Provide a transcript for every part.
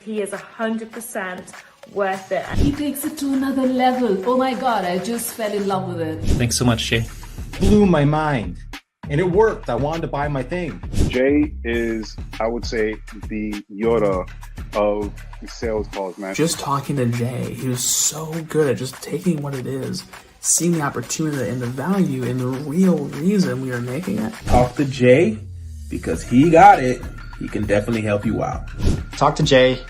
He is 100% worth it. He takes it to another level. Oh my God, I just fell in love with it. Thanks so much, Jay. Blew my mind. And it worked. I wanted to buy my thing. Jay is, I would say, the Yoda of sales calls, man. Just talking to Jay, he was so good at just taking what it is, seeing the opportunity and the value and the real reason we are making it. Talk to Jay because he got it. He can definitely help you out. Talk to Jay.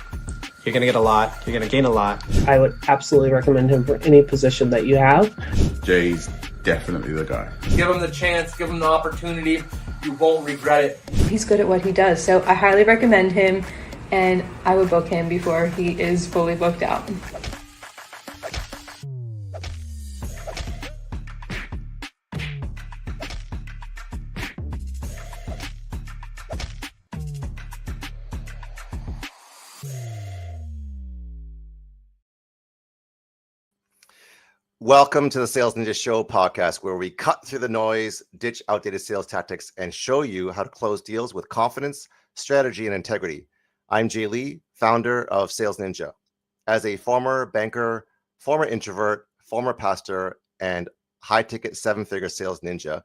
You're going to get a lot. You're going to gain a lot. I would absolutely recommend him for any position that you have. Jay's definitely the guy. Give him the chance, give him the opportunity. You won't regret it. He's good at what he does, so I highly recommend him, and I would book him before he is fully booked out. Welcome to the Sales Ninja Show podcast, where we cut through the noise, ditch outdated sales tactics, and show you how to close deals with confidence, strategy, and integrity. I'm Jay Lee, founder of Sales Ninja. As a former banker, former introvert, former pastor, and high-ticket seven-figure sales ninja,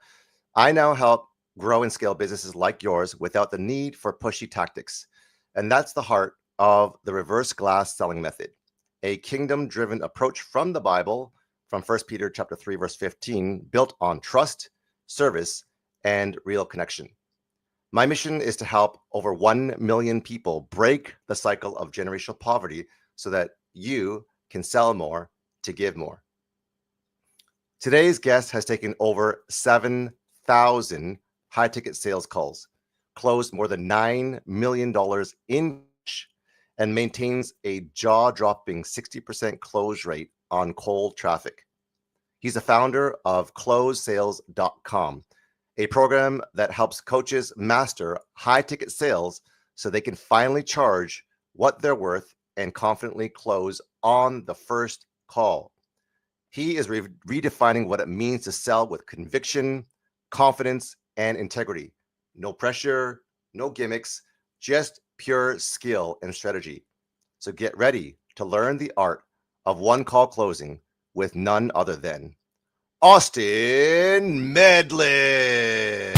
I now help grow and scale businesses like yours without the need for pushy tactics. And that's the heart of the reverse glass selling method, a kingdom-driven approach from the Bible, from 1 Peter chapter 3, verse 15, built on trust, service, and real connection. My mission is to help over 1 million people break the cycle of generational poverty so that you can sell more to give more. Today's guest has taken over 7,000 high-ticket sales calls, closed more than $9 million in cash, and maintains a jaw-dropping 60% close rate on cold traffic. He's a founder of closesales.com, a program that helps coaches master high-ticket sales so they can finally charge what they're worth and confidently close on the first call. He is redefining what it means to sell with conviction, confidence, and integrity. No pressure, no gimmicks, just pure skill and strategy. So get ready to learn the art of one-call closing with none other than Austin Medlin.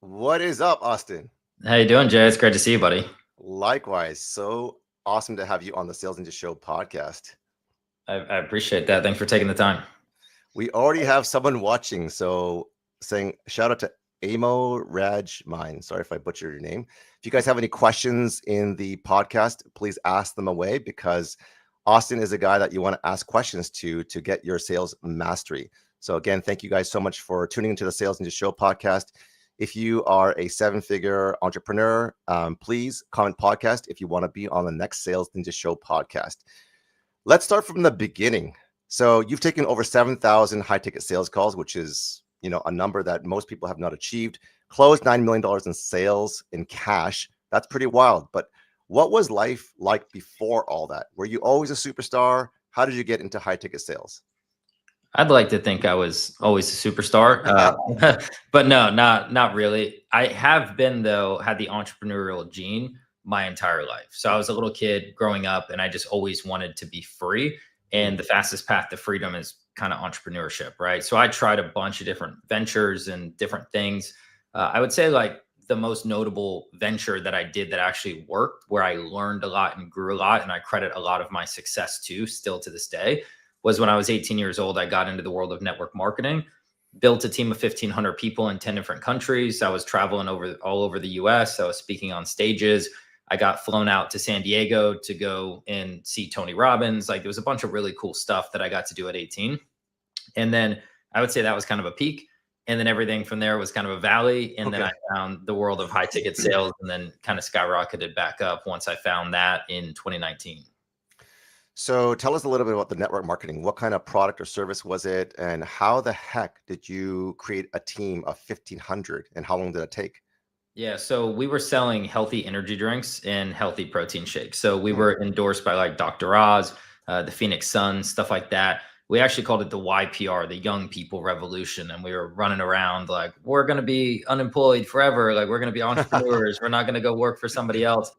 What is up, Austin? How you doing, Jay? It's great to see you, buddy. Likewise. So awesome to have you on the Sales Ninja Show podcast. I appreciate that. Thanks for taking the time. We already have someone watching, so saying shout out to Amo Raj Mine. Sorry if I butchered your name. If you guys have any questions in the podcast, please ask them away, because Austin is a guy that you want to ask questions to get your sales mastery. So again, thank you guys so much for tuning into the Sales Ninja Show podcast. If you are a seven-figure entrepreneur, please comment podcast if you want to be on the next Sales Ninja Show podcast. Let's start from the beginning. So you've taken over 7,000 high-ticket sales calls, which is, a number that most people have not achieved. Closed $9 million in sales in cash. That's pretty wild. But what was life like before all that? Were you always a superstar? How did you get into high-ticket sales? I'd like to think I was always a superstar, but no, not really. I have been, though, had the entrepreneurial gene my entire life. So I was a little kid growing up, and I just always wanted to be free. And the fastest path to freedom is kind of entrepreneurship, right? So I tried a bunch of different ventures and different things. I would say like the most notable venture that I did that actually worked, where I learned a lot and grew a lot, and I credit a lot of my success to still to this day, was when I was 18 years old. I got into the world of network marketing, built a team of 1,500 people in 10 different countries. I was traveling all over the US. I was speaking on stages. I got flown out to San Diego to go and see Tony Robbins. Like, there was a bunch of really cool stuff that I got to do at 18. And then I would say that was kind of a peak. And then everything from there was kind of a valley. And then I found the world of high ticket sales, and then kind of skyrocketed back up once I found that in 2019. So tell us a little bit about the network marketing. What kind of product or service was it? And how the heck did you create a team of 1,500? And how long did it take? Yeah, so we were selling healthy energy drinks and healthy protein shakes. So we were endorsed by like Dr. Oz, the Phoenix Sun, stuff like that. we actually called it the YPR, the Young People Revolution. And we were running around like, we're going to be unemployed forever. Like, we're going to be entrepreneurs. We're not going to go work for somebody else.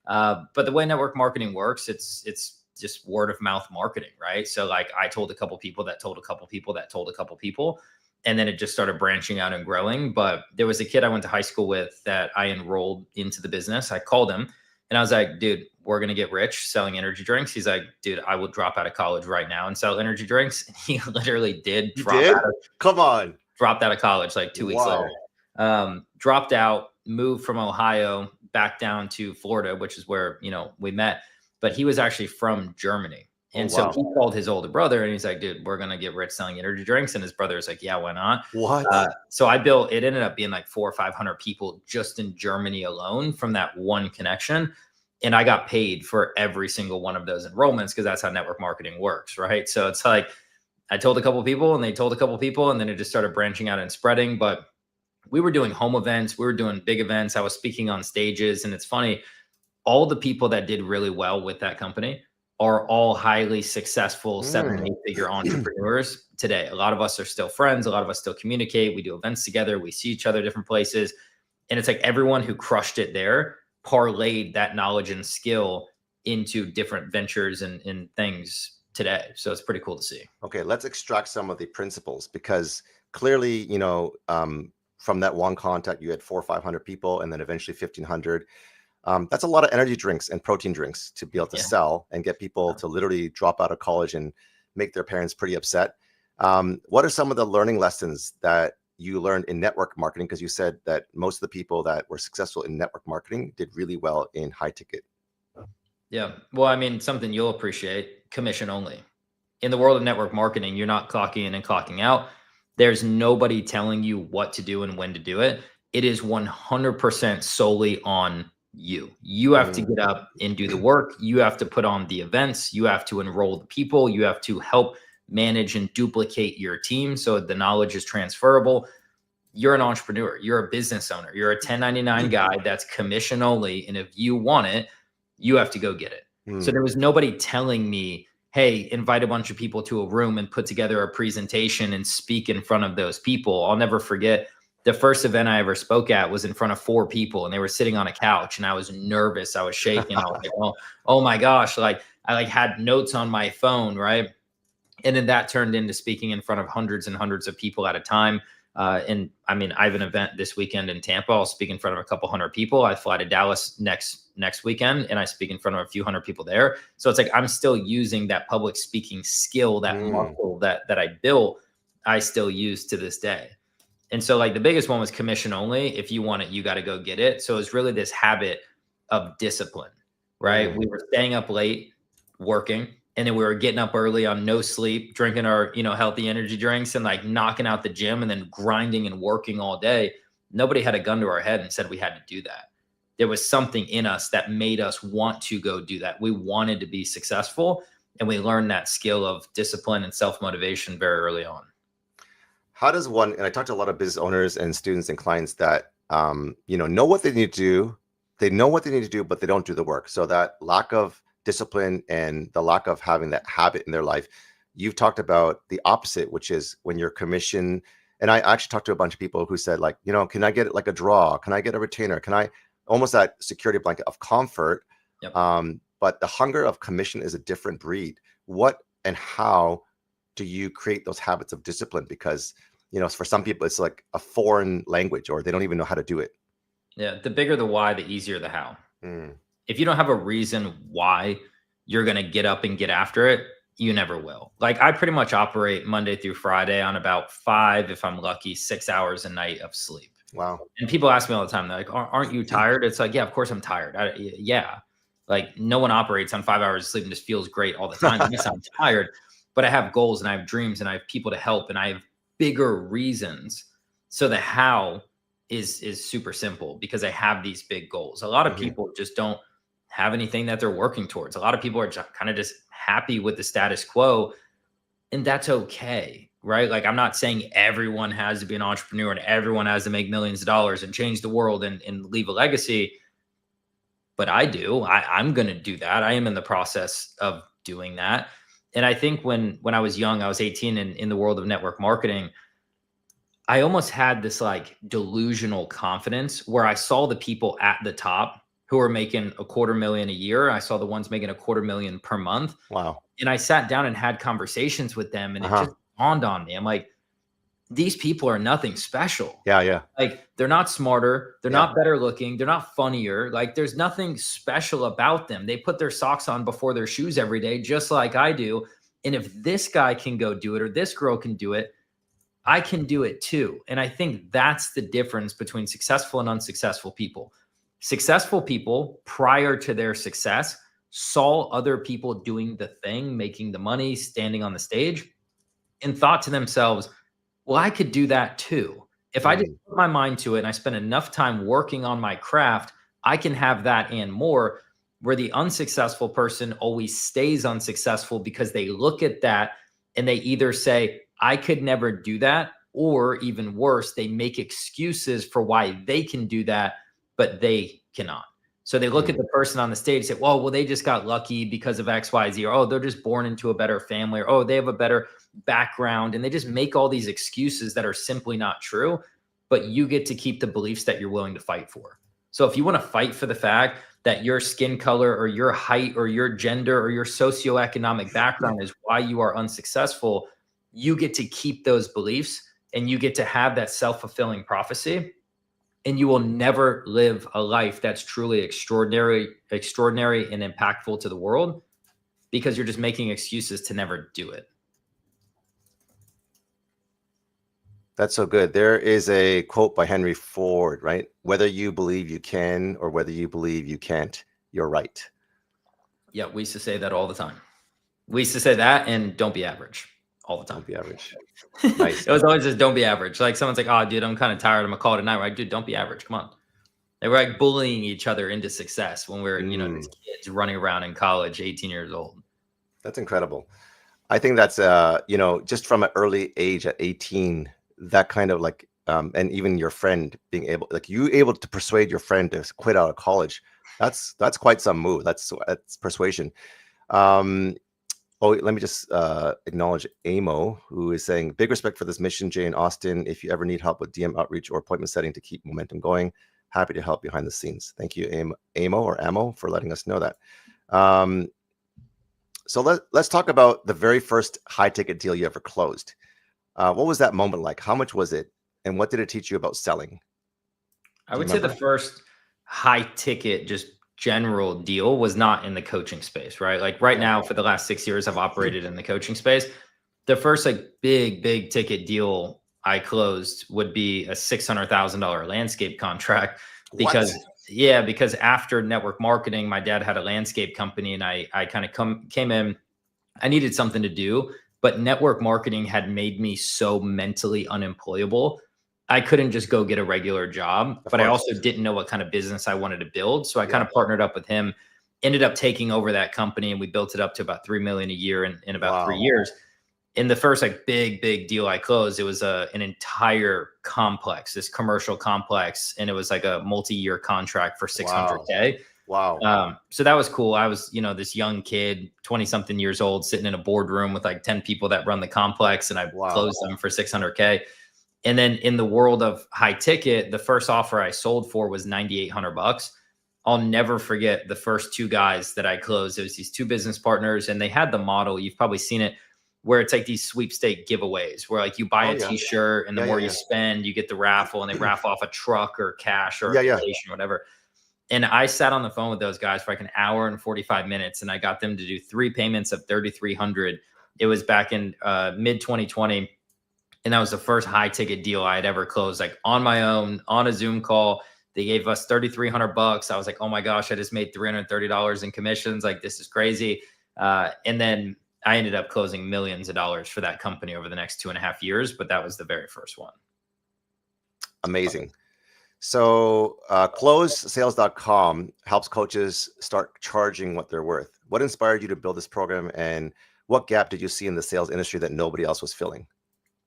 But the way network marketing works, it's just word of mouth marketing, right? So like I told a couple people that told a couple people that told a couple people, and then it just started branching out and growing. But there was a kid I went to high school with that I enrolled into the business. I called him and I was like, dude, we're going to get rich selling energy drinks. He's like, dude, I will drop out of college right now and sell energy drinks. And he literally did Dropped out of college like 2 weeks later. Dropped out, moved from Ohio back down to Florida, which is where, we met. But he was actually from Germany. And so he called his older brother and he's like, dude, we're going to get rich selling energy drinks. And his brother was like, yeah, why not? What? So I built, it ended up being like 400 or 500 people just in Germany alone from that one connection. And I got paid for every single one of those enrollments because that's how network marketing works, right? So it's like, I told a couple of people and they told a couple of people, and then it just started branching out and spreading. But we were doing home events. We were doing big events. I was speaking on stages. And it's funny, all the people that did really well with that company are all highly successful 7 and 8 figure entrepreneurs today. A lot of us are still friends. A lot of us still communicate. We do events together. We see each other different places. And it's like everyone who crushed it there parlayed that knowledge and skill into different ventures and things today. So it's pretty cool to see. Okay, let's extract some of the principles, because clearly, from that one contact, you had 400 or 500 people and then eventually 1,500. That's a lot of energy drinks and protein drinks to be able to sell and get people to literally drop out of college and make their parents pretty upset. What are some of the learning lessons that you learned in network marketing? Because you said that most of the people that were successful in network marketing did really well in high ticket. Yeah. Well, I mean, something you'll appreciate, commission only. In the world of network marketing, you're not clocking in and clocking out. There's nobody telling you what to do and when to do it. It is 100% solely on you. You have to get up and do the work. You have to put on the events. You have to enroll the people. You have to help manage and duplicate your team so the knowledge is transferable. You're an entrepreneur. You're a business owner. You're a 1099 guy that's commission only. And if you want it, you have to go get it. So there was nobody telling me, hey, invite a bunch of people to a room and put together a presentation and speak in front of those people. I'll never forget, the first event I ever spoke at was in front of 4 people and they were sitting on a couch and I was nervous. I was shaking. I was like, oh my gosh. Like I had notes on my phone. Right. And then that turned into speaking in front of hundreds and hundreds of people at a time. And I mean, I have an event this weekend in Tampa. I'll speak in front of a couple hundred people. I fly to Dallas next weekend and I speak in front of a few hundred people there. So it's like, I'm still using that public speaking skill, that muscle that I built, I still use to this day. And so like the biggest one was commission only. If you want it, you got to go get it. So it's really this habit of discipline, right? We were staying up late working, and then we were getting up early on no sleep, drinking our, healthy energy drinks and like knocking out the gym and then grinding and working all day. Nobody had a gun to our head and said we had to do that. There was something in us that made us want to go do that. We wanted to be successful, and we learned that skill of discipline and self-motivation very early on. How does one, and I talk to a lot of business owners and students and clients that, know what they need to do. They know what they need to do, but they don't do the work. So that lack of discipline and the lack of having that habit in their life. You've talked about the opposite, which is when you're commissioned. And I actually talked to a bunch of people who said like, can I get like a draw? Can I get a retainer? Can I almost that security blanket of comfort? Yep. But the hunger of commission is a different breed. What and how do you create those habits of discipline? Because, for some people, it's like a foreign language or they don't even know how to do it. Yeah. The bigger the why, the easier the how. If you don't have a reason why you're going to get up and get after it, you never will. Like I pretty much operate Monday through Friday on about 5, if I'm lucky, 6 hours a night of sleep. Wow. And people ask me all the time, they're like, aren't you tired? It's like, yeah, of course I'm tired. Yeah. Like no one operates on 5 hours of sleep and just feels great all the time. Yes, I'm tired, but I have goals and I have dreams and I have people to help and I have bigger reasons. So the how is super simple because I have these big goals. A lot of people just don't have anything that they're working towards. A lot of people are just kind of just happy with the status quo, and that's okay, right? Like I'm not saying everyone has to be an entrepreneur and everyone has to make millions of dollars and change the world and leave a legacy, but I do. I'm going to do that. I am in the process of doing that. And I think when I was young, I was 18 and in the world of network marketing, I almost had this like delusional confidence where I saw the people at the top who are making $250,000 a year. I saw the ones making $250,000 per month. Wow. And I sat down and had conversations with them, and it just dawned on me. I'm like, these people are nothing special. Yeah. Like, they're not smarter. They're not better looking. They're not funnier. Like, there's nothing special about them. They put their socks on before their shoes every day, just like I do. And if this guy can go do it, or this girl can do it, I can do it too. And I think that's the difference between successful and unsuccessful people. Successful people, prior to their success, saw other people doing the thing, making the money, standing on the stage, and thought to themselves, well, I could do that too. If I just put my mind to it and I spend enough time working on my craft, I can have that and more. Where the unsuccessful person always stays unsuccessful because they look at that and they either say, I could never do that, or even worse, they make excuses for why they can do that, but they cannot. So they look at the person on the stage and say, well, they just got lucky because of X, Y, Z, or, oh, they're just born into a better family, or, oh, they have a better background. And they just make all these excuses that are simply not true, but you get to keep the beliefs that you're willing to fight for. So if you want to fight for the fact that your skin color or your height or your gender or your socioeconomic background is why you are unsuccessful, you get to keep those beliefs and you get to have that self-fulfilling prophecy, and you will never live a life that's truly extraordinary and impactful to the world because you're just making excuses to never do it. That's so good. There is a quote by Henry Ford, right? Whether you believe you can or whether you believe you can't, you're right. Yeah, we used to say that all the time. We used to say that and don't be average all the time. Don't be average. Nice. It was always just don't be average. Like someone's like, oh, dude, I'm kind of tired. I'm gonna call it a night. We're like, dude, don't be average. Come on. They were like bullying each other into success when we're, these kids running around in college, 18 years old. That's incredible. I think that's, just from an early age at 18, that kind of like, and even your friend being able to persuade your friend to quit out of college. That's quite some move. That's persuasion. Let me just acknowledge Amo, who is saying, big respect for this mission, Jay and Austin. If you ever need help with DM outreach or appointment setting to keep momentum going, happy to help behind the scenes. Thank you, Amo, for letting us know that. So let's talk about the very first high ticket deal you ever closed. What was that moment like? How much was it? And what did it teach you about selling? I would say the first high ticket, just general deal was not in the coaching space, right? Like right now, for the last 6 years, I've operated in the coaching space. The first like big ticket deal I closed would be a $600,000 landscape contract because after network marketing, my dad had a landscape company and I kind of came in, I needed something to do, but network marketing had made me so mentally unemployable. I couldn't just go get a regular job, but I also didn't know what kind of business I wanted to build. So I kind of partnered up with him, ended up taking over that company, and we built it up to about $3 million a year in about 3 years. In the first like big deal I closed, it was an entire complex, this commercial complex, and it was like a multi-year contract for $600K. Wow. So that was cool. I was, this young kid, 20 something years old, sitting in a boardroom with like 10 people that run the complex, and I closed them for $600K. And then in the world of high ticket, the first offer I sold for was $9,800. I'll never forget the first two guys that I closed. It was these two business partners, and they had the model. You've probably seen it, where it's like these sweepstake giveaways where like you buy a t-shirt and the more you spend, you get the raffle, and they raffle off a truck or cash or a vacation or whatever. And I sat on the phone with those guys for like an hour and 45 minutes, and I got them to do 3 payments of $3,300. It was back in mid 2020. And that was the first high ticket deal I had ever closed, like on my own, on a Zoom call. They gave us $3,300. I was like, oh my gosh, I just made $330 in commissions. Like, this is crazy. And then I ended up closing millions of dollars for that company over the next 2.5 years. But that was the very first one. Amazing. So closesales.com helps coaches start charging what they're worth. What inspired you to build this program, and what gap did you see in the sales industry that nobody else was filling?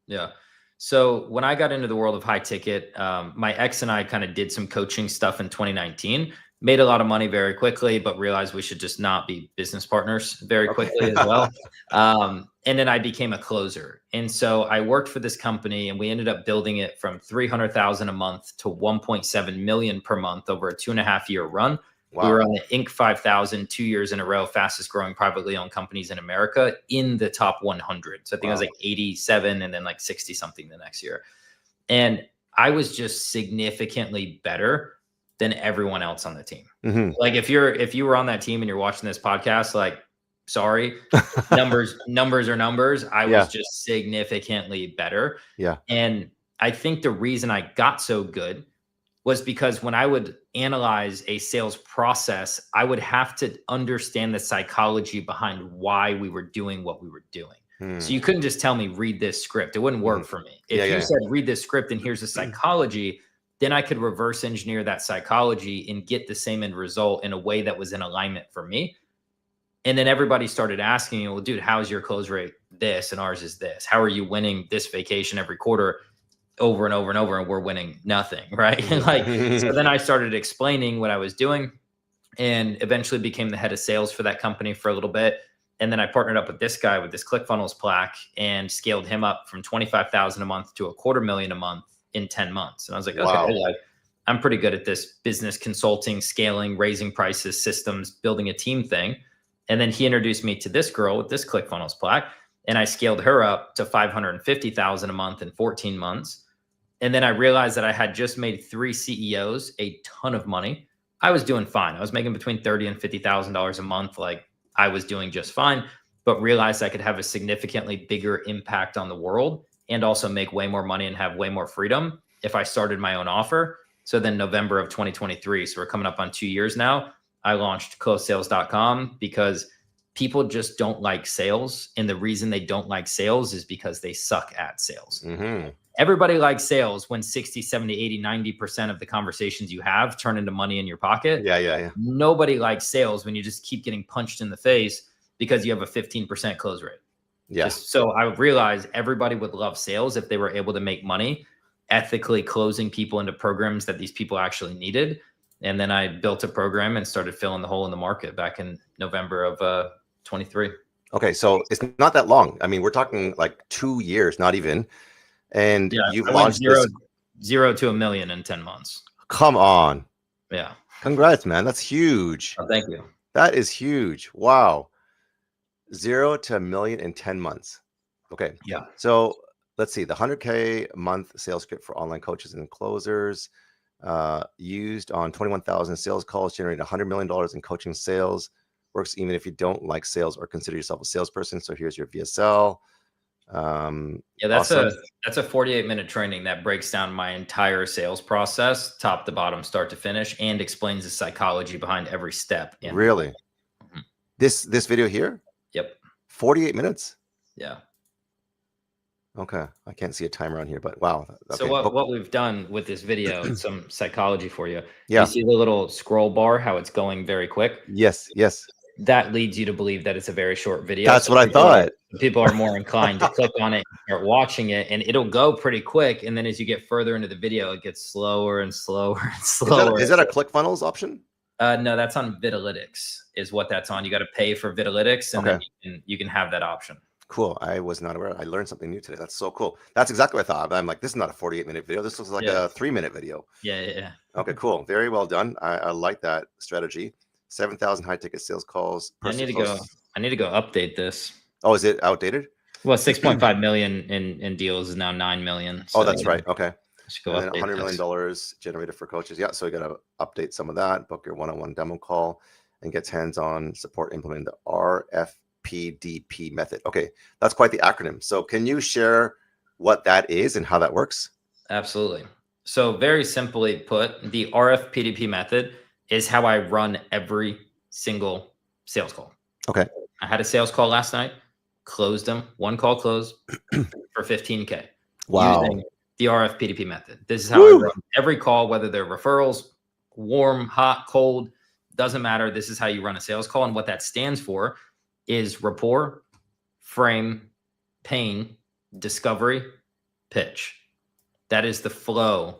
Yeah. So when I got into the world of high ticket, my ex and I kind of did some coaching stuff in 2019, made a lot of money very quickly, but realized we should just not be business partners very quickly as well. And then I became a closer. And so I worked for this company, and we ended up building it from 300,000 a month to 1.7 million per month over a 2.5-year run. Wow. We were on the Inc. 5000 2 years in a row, fastest growing privately owned companies in America, in the top 100. So I think I was like 87 and then like 60 something the next year. And I was just significantly better than everyone else on the team. Mm-hmm. Like if you were on that team and you're watching this podcast, like, sorry, numbers are numbers. I was just significantly better. Yeah. And I think the reason I got so good was because when I would analyze a sales process, I would have to understand the psychology behind why we were doing what we were doing. So you couldn't just tell me, read this script. It wouldn't work for me. If you said, read this script and here's the psychology, then I could reverse engineer that psychology and get the same end result in a way that was in alignment for me. And then everybody started asking me, well, dude, how's your close rate this and ours is this? How are you winning this vacation every quarter over and over and over, and we're winning nothing, right? Like, so then I started explaining what I was doing, and eventually became the head of sales for that company for a little bit. And then I partnered up with this guy with this ClickFunnels plaque and scaled him up from 25,000 a month to $250,000 a month in 10 months. And I was like, okay, like, I'm pretty good at this business consulting, scaling, raising prices, systems, building a team thing. And then he introduced me to this girl with this ClickFunnels plaque, and I scaled her up to 550,000 a month in 14 months. And then I realized that I had just made 3 CEOs a ton of money. I was doing fine. I was making between $30,000 and $50,000 a month. Like, I was doing just fine, but realized I could have a significantly bigger impact on the world and also make way more money and have way more freedom if I started my own offer. So then November of 2023, so we're coming up on 2 years now, I launched closesales.com because people just don't like sales. And the reason they don't like sales is because they suck at sales. Mm-hmm. Everybody likes sales when 60, 70, 80, 90% of the conversations you have turn into money in your pocket. Yeah. Nobody likes sales when you just keep getting punched in the face because you have a 15% close rate. Yeah. So I realized everybody would love sales if they were able to make money ethically closing people into programs that these people actually needed. And then I built a program and started filling the hole in the market back in November of 23. Okay, so it's not that long. I mean, we're talking like 2 years, not even. And you've launched zero to $1 million in 10 months. Come on. Yeah. Congrats, man. That's huge. Oh, thank you. That is huge. Wow. 0 to $1 million in 10 months. Okay. Yeah. So let's see. The 100K a month sales script for online coaches and closers used on 21,000 sales calls, generated $100 million in coaching sales. Works even if you don't like sales or consider yourself a salesperson. So here's your VSL. That's a 48-minute training that breaks down my entire sales process, top to bottom, start to finish, and explains the psychology behind every step. Really? Mm-hmm. This video here? Yep. 48 minutes? Yeah. Okay. I can't see a timer on here, but wow. Okay. So what we've done with this video, some psychology for you. Yeah. You see the little scroll bar, how it's going very quick? Yes. That leads you to believe that it's a very short video. That's what I thought. People are more inclined to click on it and start watching it, and it'll go pretty quick. And then as you get further into the video, it gets slower and slower and slower. Is that a ClickFunnels option? No, that's on Vitalytics is what that's on. You got to pay for Vitalytics, and then you can have that option. Cool. I was not aware. I learned something new today. That's so cool. That's exactly what I thought. I'm like, this is not a 48-minute video. This looks like a 3-minute video. Yeah. Okay, cool. Very well done. I like that strategy. 7,000 high ticket sales calls. I need to go update this. Oh, is it outdated? Well, 6.5 million in deals is now 9 million. So that's right. Okay. Go and then $100 million generated for coaches. Yeah. So you got to update some of that, book your one-on-one demo call, and get hands-on support implementing the RFPDP method. Okay. That's quite the acronym. So can you share what that is and how that works? Absolutely. So very simply put, the RFPDP method is how I run every single sales call. Okay. I had a sales call last night, closed them, one call closed for 15K. Wow. Using the RFPDP method. This is how I run every call, whether they're referrals, warm, hot, cold, doesn't matter. This is how you run a sales call. And what that stands for is rapport, frame, pain, discovery, pitch. That is the flow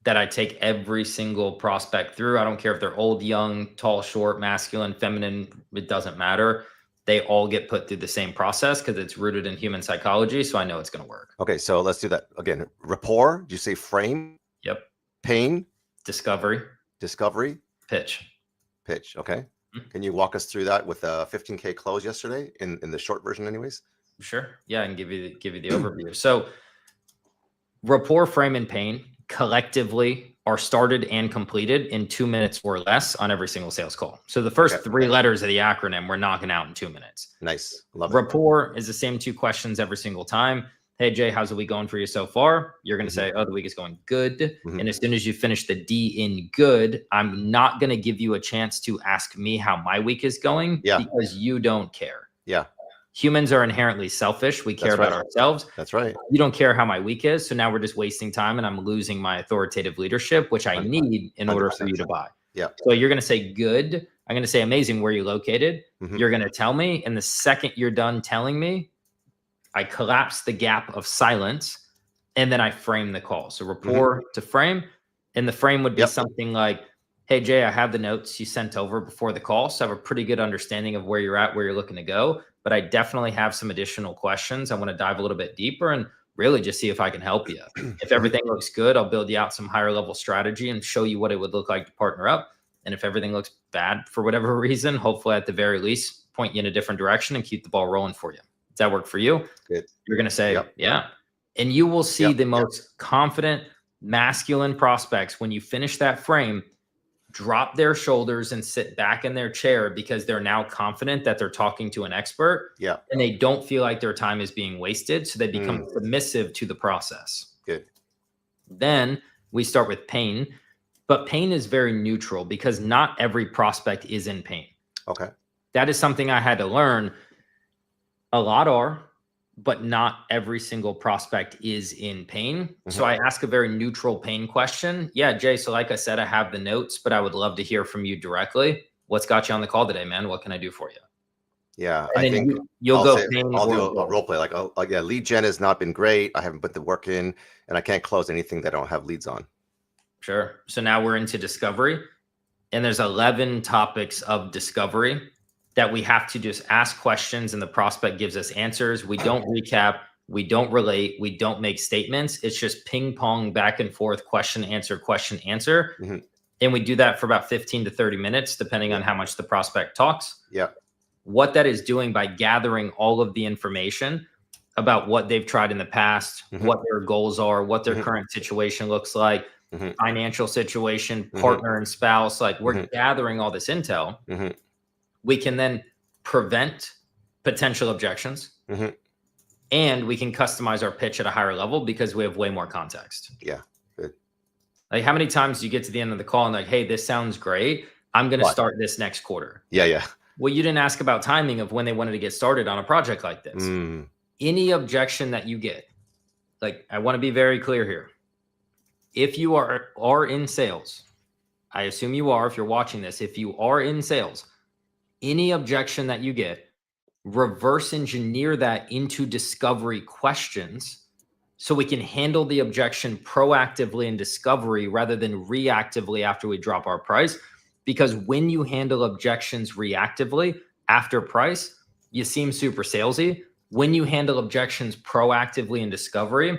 that I take every single prospect through. I don't care if they're old, young, tall, short, masculine, feminine, it doesn't matter. They all get put through the same process because it's rooted in human psychology. So I know it's going to work. Okay, so let's do that again. Rapport. Do you say frame? Yep. Pain. Discovery. Discovery. Pitch. Pitch. Okay. Mm-hmm. Can you walk us through that with a 15K close yesterday in the short version, anyways? Sure. Yeah, I can give you the overview. So rapport, frame, and pain collectively are started and completed in 2 minutes or less on every single sales call. So the first 3 letters of the acronym we're knocking out in 2 minutes. Nice. Love it. Rapport is the same 2 questions every single time. Hey, Jay, how's the week going for you so far? You're going to say, oh, the week is going good. And as soon as you finish the D in good, I'm not going to give you a chance to ask me how my week is going because you don't care. Yeah. Humans are inherently selfish. We care about ourselves. That's right. You don't care how my week is. So now we're just wasting time and I'm losing my authoritative leadership, which I need in order for you to buy. Yeah. So you're going to say good. I'm going to say amazing. Where are you located? You're going to tell me. And the second you're done telling me, I collapse the gap of silence and then I frame the call. So rapport to frame. And the frame would be something like, hey, Jay, I have the notes you sent over before the call. So I have a pretty good understanding of where you're at, where you're looking to go. But I definitely have some additional questions. I want to dive a little bit deeper and really just see if I can help you. If everything looks good, I'll build you out some higher level strategy and show you what it would look like to partner up. And if everything looks bad for whatever reason, hopefully at the very least, point you in a different direction and keep the ball rolling for you. Does that work for you? Good. You're going to say, yeah. And you will see the most confident masculine prospects when you finish that frame drop their shoulders and sit back in their chair because they're now confident that they're talking to an expert. Yeah. And they don't feel like their time is being wasted. So they become submissive to the process. Good. Then we start with pain, but pain is very neutral because not every prospect is in pain. Okay. That is something I had to learn. A lot are, but not every single prospect is in pain. So I ask a very neutral pain question. Yeah, Jay, so like I said, I have the notes, but I would love to hear from you directly. What's got you on the call today, man? What can I do for you? Yeah, And I think you'll go pain. I'll do a role play. Like, yeah, lead gen has not been great. I haven't put the work in and I can't close anything that I don't have leads on. Sure. So now we're into discovery and there's 11 topics of discovery that we have to just ask questions and the prospect gives us answers. We don't recap. We don't relate. We don't make statements. It's just ping pong back and forth, question, answer, question, answer. And we do that for about 15 to 30 minutes, depending on how much the prospect talks. Yeah. What that is doing by gathering all of the information about what they've tried in the past, what their goals are, what their current situation looks like, financial situation, partner and spouse, like we're gathering all this intel. We can then prevent potential objections and we can customize our pitch at a higher level because we have way more context. Yeah. Good. Like how many times do you get to the end of the call and like, hey, this sounds great. I'm going to start this next quarter. Yeah. Yeah. Well, you didn't ask about timing of when they wanted to get started on a project like this. Any objection that you get, like I want to be very clear here. If you are in sales, I assume you are, if you're watching this, if you are in sales, any objection that you get, reverse engineer that into discovery questions so we can handle the objection proactively in discovery rather than reactively after we drop our price. Because when you handle objections reactively after price, you seem super salesy. When you handle objections proactively in discovery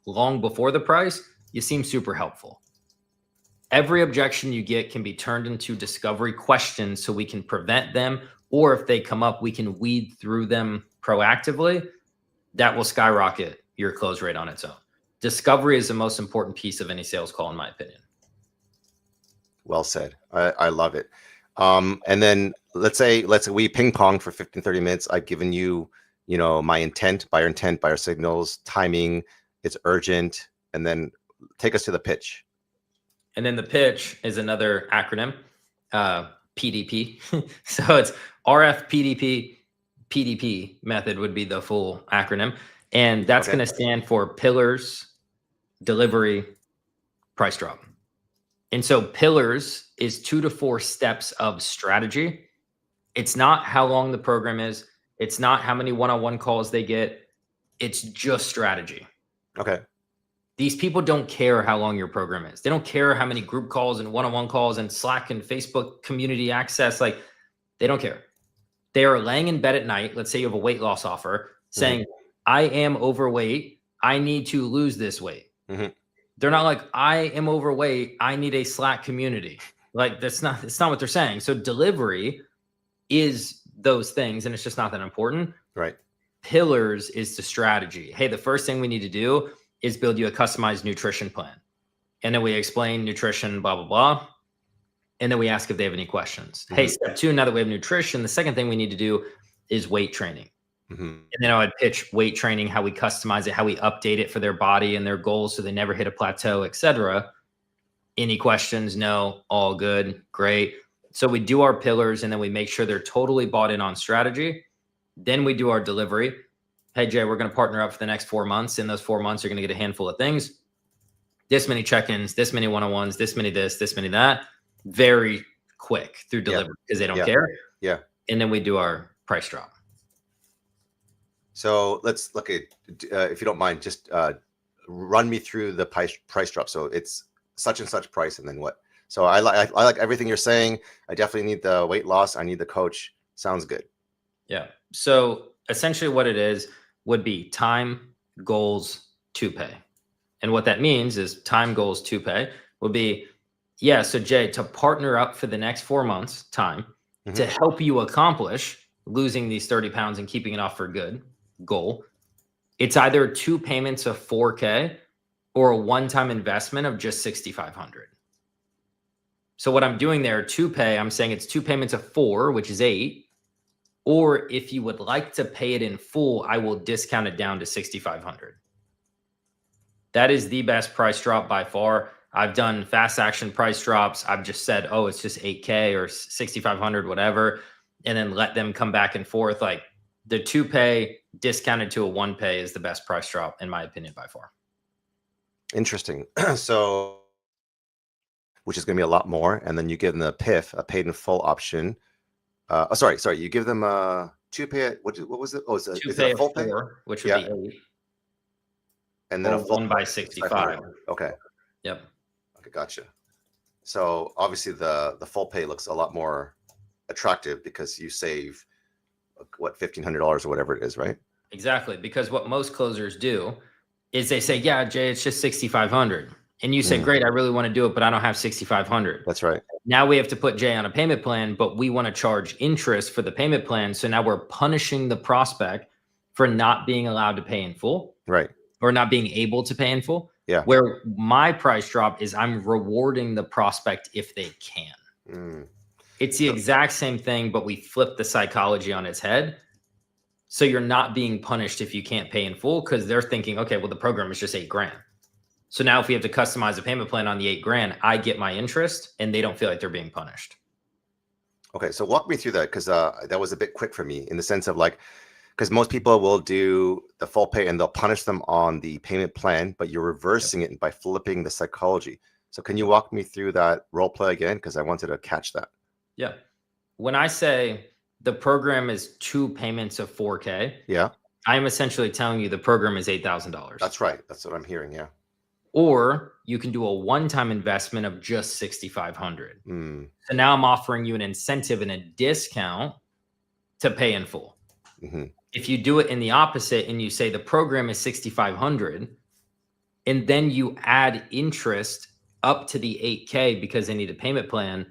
long before the price, you seem super helpful. Every objection you get can be turned into discovery questions so we can prevent them, or if they come up, we can weed through them proactively. That will skyrocket your close rate on its own. Discovery is the most important piece of any sales call, in my opinion. Well said. I love it. And then let's say we ping pong for 15, 30 minutes. I've given you, my intent, buyer signals, timing, it's urgent, and then take us to the pitch. And then the pitch is another acronym, PDP. So it's RF PDP method would be the full acronym. And that's going to stand for pillars, delivery, price drop. And so pillars is 2 to 4 steps of strategy. It's not how long the program is. It's not how many one-on-one calls they get. It's just strategy. Okay. These people don't care how long your program is. They don't care how many group calls and one-on-one calls and Slack and Facebook community access. Like, they don't care. They are laying in bed at night. Let's say you have a weight loss offer saying, I am overweight. I need to lose this weight. They're not like, I am overweight. I need a Slack community. Like, it's not what they're saying. So delivery is those things, and it's just not that important. Right. Pillars is the strategy. Hey, the first thing we need to do is build you a customized nutrition plan. And then we explain nutrition, blah, blah, blah. And then we ask if they have any questions. Hey, step 2, now that we have nutrition, the second thing we need to do is weight training. And then I would pitch weight training, how we customize it, how we update it for their body and their goals so they never hit a plateau, etc. Any questions? No. All good. Great. So we do our pillars, and then we make sure they're totally bought in on strategy. Then we do our delivery. Hey, Jay, we're going to partner up for the next 4 months. In those 4 months, you're going to get a handful of things. This many check-ins, this many one-on-ones, this many this many that. Very quick through delivery because they don't care. Yeah. And then we do our price drop. So let's look at, if you don't mind, just run me through the price drop. So it's such and such price, and then what? So I like everything you're saying. I definitely need the weight loss. I need the coach. Sounds good. Yeah. So essentially what it is would be time, goals, to pay. And what that means is time, goals, to pay would be, yeah, so Jay, to partner up for the next 4 months time to help you accomplish losing these 30 pounds and keeping it off for good goal, it's either 2 payments of $4K or a one-time investment of just $6,500. So what I'm doing there, to pay, I'm saying it's 2 payments of 4, which is 8. Or if you would like to pay it in full, I will discount it down to $6,500. That is the best price drop by far. I've done fast action price drops. I've just said, oh, it's just 8K or 6,500, whatever. And then let them come back and forth. Like, the 2 pay discounted to a 1 pay is the best price drop, in my opinion, by far. Interesting. So, which is going to be a lot more. And then you give them the PIF, a paid in full option. Sorry. You give them a 2 pay. What was it? Oh, is it a full pay? 4, which would be 8. And then a full 1 by 65. Okay. Yep. Okay, gotcha. So obviously the full pay looks a lot more attractive because you save what, $1,500 or whatever it is, right? Exactly, because what most closers do is they say, yeah, Jay, it's just 6,500. And you say, great, I really want to do it, but I don't have 6,500. That's right. Now we have to put Jay on a payment plan, but we want to charge interest for the payment plan. So now we're punishing the prospect for not being allowed to pay in full. Right. Or not being able to pay in full. Yeah. Where my price drop is I'm rewarding the prospect if they can. It's the exact same thing, but we flip the psychology on its head. So you're not being punished if you can't pay in full, because they're thinking, okay, well, the program is just $8,000. So now if we have to customize a payment plan on the $8,000, I get my interest and they don't feel like they're being punished. Okay. So walk me through that, because that was a bit quick for me in the sense of like, because most people will do the full pay and they'll punish them on the payment plan, but you're reversing it by flipping the psychology. So can you walk me through that role play again? Because I wanted to catch that. Yeah. When I say the program is 2 payments of 4K, yeah, I'm essentially telling you the program is $8,000. That's right. That's what I'm hearing. Yeah. Or you can do a one-time investment of just 6,500. So now I'm offering you an incentive and a discount to pay in full. If you do it in the opposite and you say the program is 6,500 and then you add interest up to the 8K because they need a payment plan,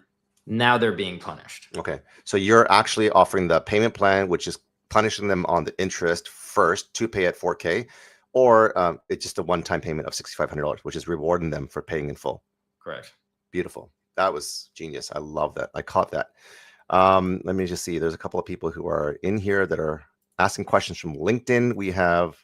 now they're being punished. Okay. So you're actually offering the payment plan, which is punishing them on the interest first to pay at 4K, or it's just a one-time payment of $6,500, which is rewarding them for paying in full. Correct. Beautiful. That was genius. I love that. I caught that. Let me just see. There's a couple of people who are in here that are asking questions from LinkedIn. We have,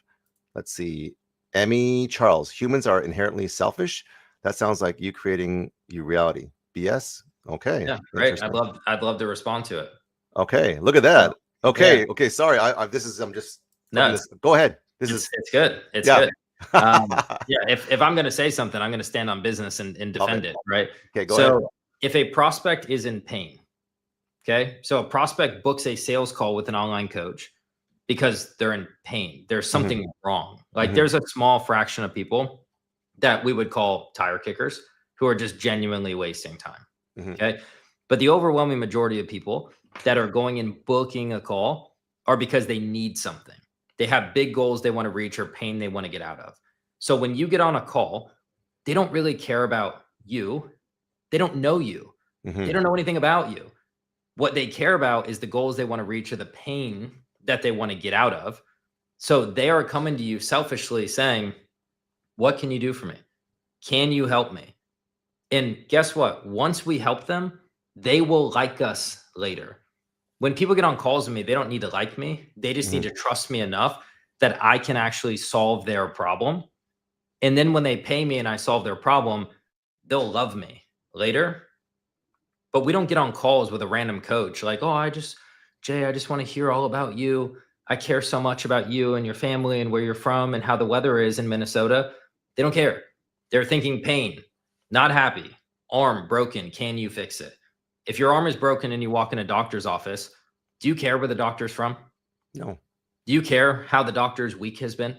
let's see, Emmy Charles. Humans are inherently selfish. That sounds like you creating your reality. BS. Okay. Yeah, great. I'd love to respond to it. Okay. Look at that. Okay. Yeah. Okay. Sorry. I'm just. No. Go ahead. It's good. It's good. Yeah. If I'm going to say something, I'm going to stand on business and defend it. Right. Okay. Go ahead. If a prospect is in pain, okay, so a prospect books a sales call with an online coach because they're in pain. There's something wrong. Like there's a small fraction of people that we would call tire kickers who are just genuinely wasting time. Mhm. Okay. But the overwhelming majority of people that are going and booking a call are because they need something. They have big goals they want to reach or pain they want to get out of. So when you get on a call, they don't really care about you. They don't know you. Mhm. They don't know anything about you. What they care about is the goals they want to reach or the pain that they want to get out of. So they are coming to you selfishly saying, what can you do for me? Can you help me? And guess what? Once we help them, they will like us later. When people get on calls with me, they don't need to like me. They just need to trust me enough that I can actually solve their problem. And then when they pay me and I solve their problem, they'll love me later. But we don't get on calls with a random coach like, oh, Jay, I just want to hear all about you. I care so much about you and your family and where you're from and how the weather is in Minnesota. They don't care. They're thinking pain, not happy, arm broken. Can you fix it? If your arm is broken and you walk in a doctor's office, do you care where the doctor's from? No. Do you care how the doctor's week has been?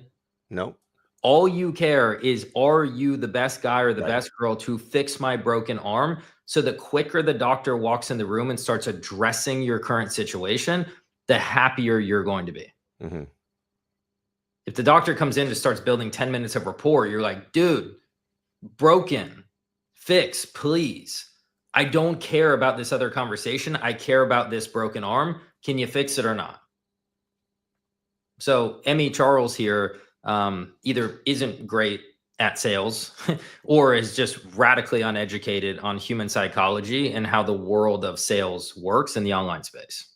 No. All you care is, are you the best guy or the best girl to fix my broken arm? So the quicker the doctor walks in the room and starts addressing your current situation, the happier you're going to be. Mm-hmm. If the doctor comes in and starts building 10 minutes of rapport, you're like, dude, broken, fix, please. I don't care about this other conversation. I care about this broken arm. Can you fix it or not? So Emmy Charles here either isn't great at sales or is just radically uneducated on human psychology and how the world of sales works in the online space.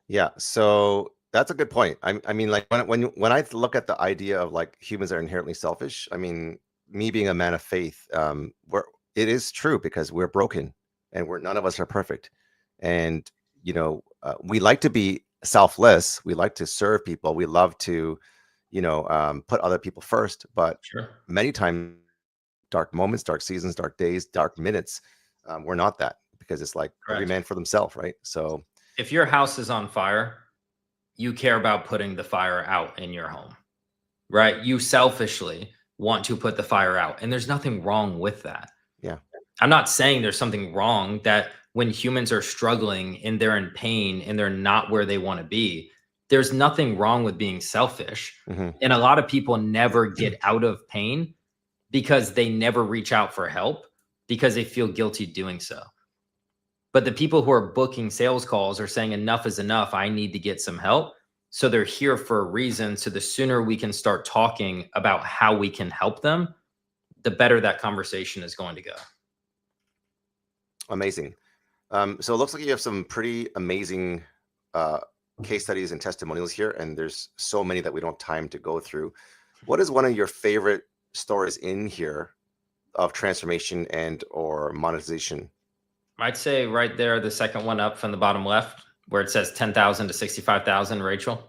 Yeah, so that's a good point. I mean, like when I look at the idea of like humans are inherently selfish, I mean, me being a man of faith, it is true because we're broken and none of us are perfect. And, you know, we like to be selfless. We like to serve people. We love to, you know, put other people first. But many times, dark moments, dark seasons, dark days, dark minutes, we're not that because it's like every man for themselves, right? So if your house is on fire, you care about putting the fire out in your home, right? You selfishly want to put the fire out. And there's nothing wrong with that. Yeah. I'm not saying there's something wrong that when humans are struggling and they're in pain and they're not where they want to be, there's nothing wrong with being selfish. Mm-hmm. And a lot of people never get out of pain because they never reach out for help because they feel guilty doing so. But the people who are booking sales calls are saying enough is enough. I need to get some help. So they're here for a reason. So the sooner we can start talking about how we can help them, the better that conversation is going to go. Amazing. So it looks like you have some pretty amazing case studies and testimonials here, and there's so many that we don't have time to go through. What is one of your favorite stories in here of transformation and or monetization? I'd say right there, the second one up from the bottom left, where it says 10,000 to 65,000, Rachel.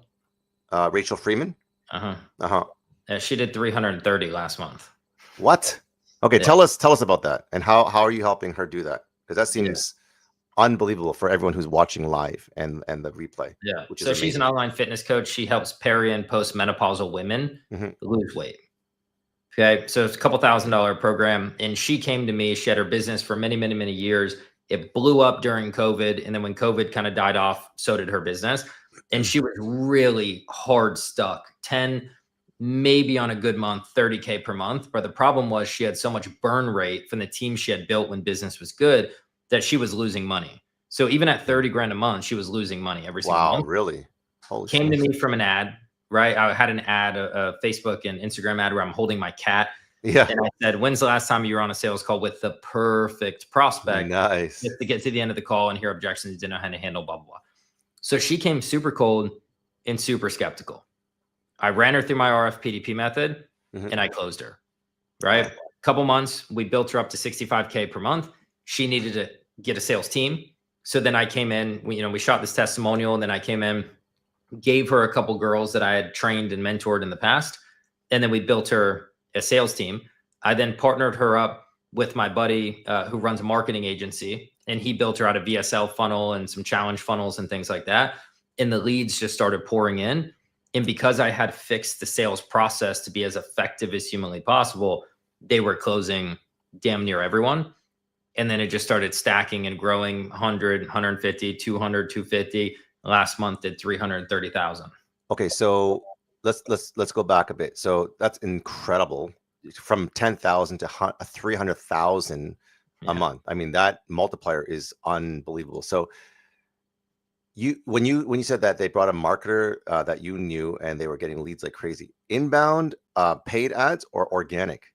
Rachel Freeman? Uh-huh. Uh-huh. Yeah, she did 330 last month. What? Okay, Yeah. tell us about that. And how are you helping her do that? Because that seems unbelievable for everyone who's watching live and the replay. Yeah. Which is So she's an amazing. online fitness coach. She helps peri and postmenopausal women lose weight. Okay. So it's a couple $1,000 program. And she came to me. She had her business for many, many, many years. It blew up during COVID. And then when COVID kind of died off, so did her business. And she was really hard stuck, 10, maybe on a good month, 30K per month. But the problem was she had so much burn rate from the team she had built when business was good that she was losing money. So even at 30 grand a month, she was losing money every single month. Wow, really? Holy Came to shit. me from an ad, right? I had an ad, a Facebook and Instagram ad where I'm holding my cat. Yeah. And I said, when's the last time you were on a sales call with the perfect prospect? Nice. Just to get to the end of the call and hear objections, didn't know how to handle, blah, blah, blah. So she came super cold and super skeptical. I ran her through my RFPDP method and I closed her, right? A couple months, we built her up to 65K per month. She needed to get a sales team. So then I came in, we shot this testimonial, and then I came in, gave her a couple girls that I had trained and mentored in the past. And then we built her a sales team. I then partnered her up with my buddy who runs a marketing agency, and he built her out a VSL funnel and some challenge funnels and things like that. And the leads just started pouring in. And because I had fixed the sales process to be as effective as humanly possible, they were closing damn near everyone. And then it just started stacking and growing 100, 150, 200, 250. Last month did 330,000. Okay, so let's go back a bit. So that's incredible, from 10,000 to 300,000 a month. I mean, that multiplier is unbelievable. So when you said that they brought a marketer that you knew and they were getting leads like crazy, inbound, paid ads or organic?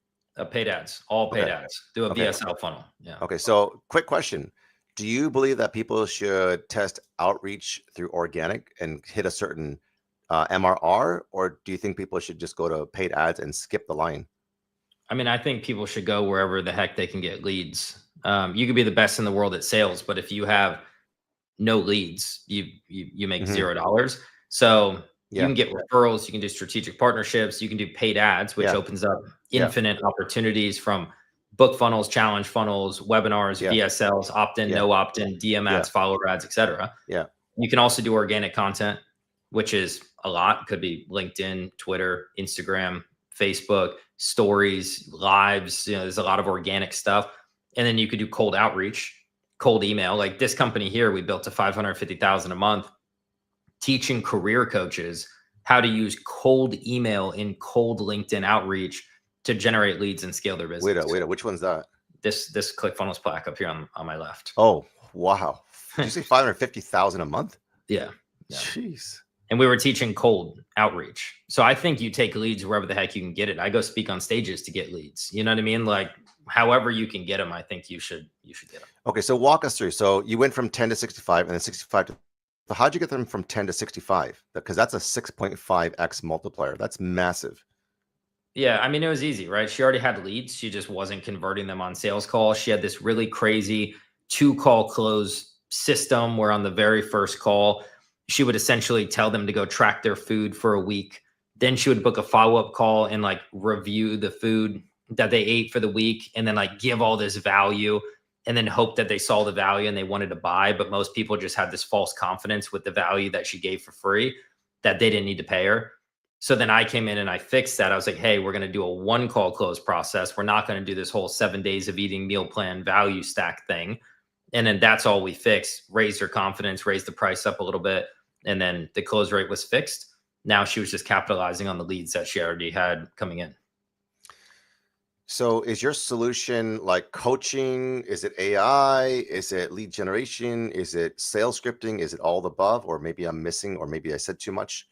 Paid ads, all paid ads. Do a Okay. VSL funnel. Yeah. Okay, so quick question. Do you believe that people should test outreach through organic and hit a certain MRR, or do you think people should just go to paid ads and skip the line? I mean, I think people should go wherever the heck they can get leads. You could be the best in the world at sales, but if you have no leads, you make $0. So you can get referrals, you can do strategic partnerships, you can do paid ads, which opens up infinite opportunities, from book funnels, challenge funnels, webinars, VSLs, opt-in, no opt-in, DM ads, follower ads, etc. Yeah. You can also do organic content, which is a lot. It could be LinkedIn, Twitter, Instagram, Facebook, stories, lives. There's a lot of organic stuff. And then you could do cold outreach, cold email. Like this company here, we built to 550,000 a month, teaching career coaches how to use cold email and cold LinkedIn outreach to generate leads and scale their business. Wait, which one's that? This ClickFunnels plaque up here on my left. Oh, wow. Did you say 550,000 a month? Yeah. Jeez. And we were teaching cold outreach. So I think you take leads wherever the heck you can get it. I go speak on stages to get leads. You know what I mean? Like however you can get them, I think you should get them. Okay, so walk us through. So you went from 10 to 65 and then 65 to, so how'd you get them from 10 to 65? Because that's a 6.5x multiplier. That's massive. Yeah, I mean, it was easy, right? She already had leads. She just wasn't converting them on sales calls. She had this really crazy 2-call close system where on the very first call, she would essentially tell them to go track their food for a week. Then she would book a follow-up call and like review the food that they ate for the week, and then like give all this value, and then hope that they saw the value and they wanted to buy. But most people just had this false confidence with the value that she gave for free that they didn't need to pay her. So then I came in and I fixed that. I was like, hey, we're going to do a 1-call close process. We're not going to do this whole 7 days of eating meal plan value stack thing. And then that's all we fixed. Raised her confidence, raised the price up a little bit. And then the close rate was fixed. Now she was just capitalizing on the leads that she already had coming in. So is your solution like coaching? Is it AI? Is it lead generation? Is it sales scripting? Is it all the above? Or maybe I'm missing, or maybe I said too much.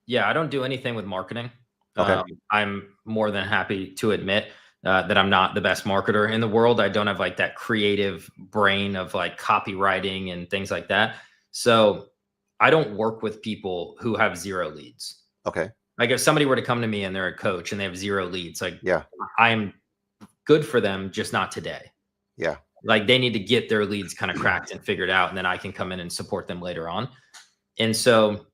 Yeah, I don't do anything with marketing. Okay. I'm more than happy to admit that I'm not the best marketer in the world. I don't have like that creative brain of like copywriting and things like that. So I don't work with people who have 0 leads. Okay. Like if somebody were to come to me and they're a coach and they have 0 leads, like I'm good for them, just not today. Yeah. Like they need to get their leads kind of cracked and figured out, and then I can come in and support them later on. And so,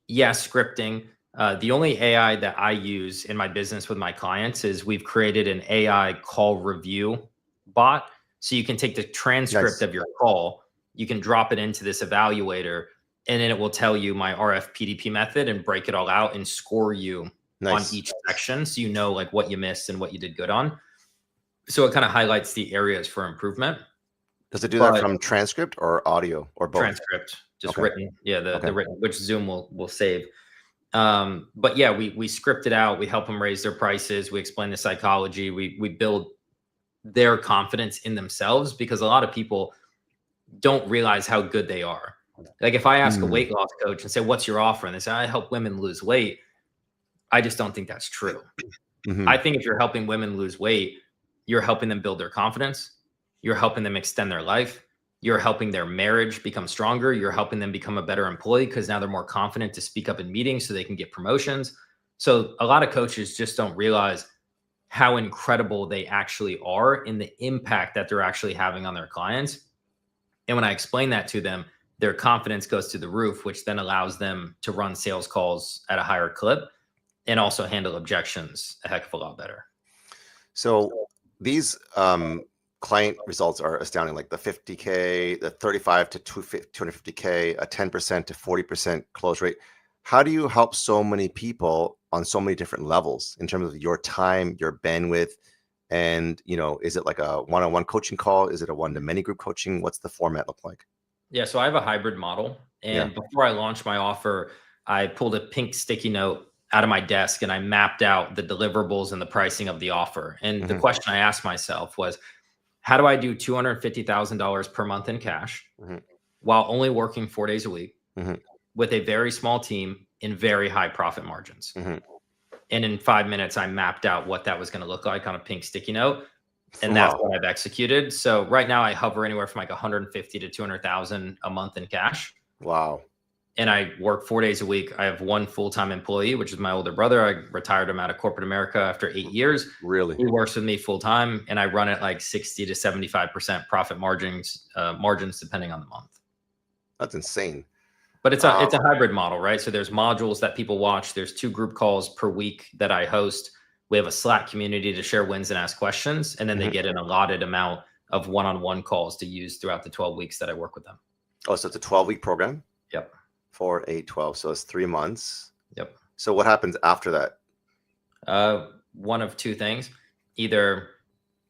yeah, scripting. The only AI that I use in my business with my clients is we've created an AI call review bot. So you can take the transcript of your call, you can drop it into this evaluator, and then it will tell you my RFPDP method and break it all out and score you on each section. So you know like what you missed and what you did good on. So it kind of highlights the areas for improvement. Does it do that from transcript or audio or both? Transcript, just written. Yeah, the written, which Zoom will save. But yeah, we script it out. We help them raise their prices. We explain the psychology. We build their confidence in themselves, because a lot of people don't realize how good they are. Like if I ask a weight loss coach and say, what's your offer? And they say, I help women lose weight. I just don't think that's true. I think if you're helping women lose weight, you're helping them build their confidence. You're helping them extend their life. You're helping their marriage become stronger. You're helping them become a better employee because now they're more confident to speak up in meetings so they can get promotions. So a lot of coaches just don't realize how incredible they actually are in the impact that they're actually having on their clients. And when I explain that to them, their confidence goes to the roof, which then allows them to run sales calls at a higher clip and also handle objections a heck of a lot better. So these client results are astounding, like the 50K, the 35 to 250K, a 10% to 40% close rate. how do you help so many people on so many different levels in terms of your time, your bandwidth, and is it like a one-on-one coaching call? Is it a one-to-many group coaching? What's the format look like? Yeah, so I have a hybrid model, and before I launched my offer, I pulled a pink sticky note out of my desk and I mapped out the deliverables and the pricing of the offer. And the question I asked myself was, how do I do $250,000 per month in cash while only working 4 days a week with a very small team in very high profit margins? And in 5 minutes, I mapped out what that was going to look like on a pink sticky note. And that's what I've executed. So right now I hover anywhere from like 150 to 200,000 a month in cash. Wow. And I work 4 days a week. I have one full-time employee, which is my older brother. I retired him out of corporate America after 8 years. Really? He works with me full-time, and I run at like 60 to 75% profit margins depending on the month. That's insane. But it's a hybrid model, right? So there's modules that people watch. There's 2 group calls per week that I host. We have a Slack community to share wins and ask questions. And then they get an allotted amount of one-on-one calls to use throughout the 12 weeks that I work with them. Oh, so it's a 12-week program? Yep. 4, 8, 12. So it's 3 months. Yep. So what happens after that? One of 2 things. Either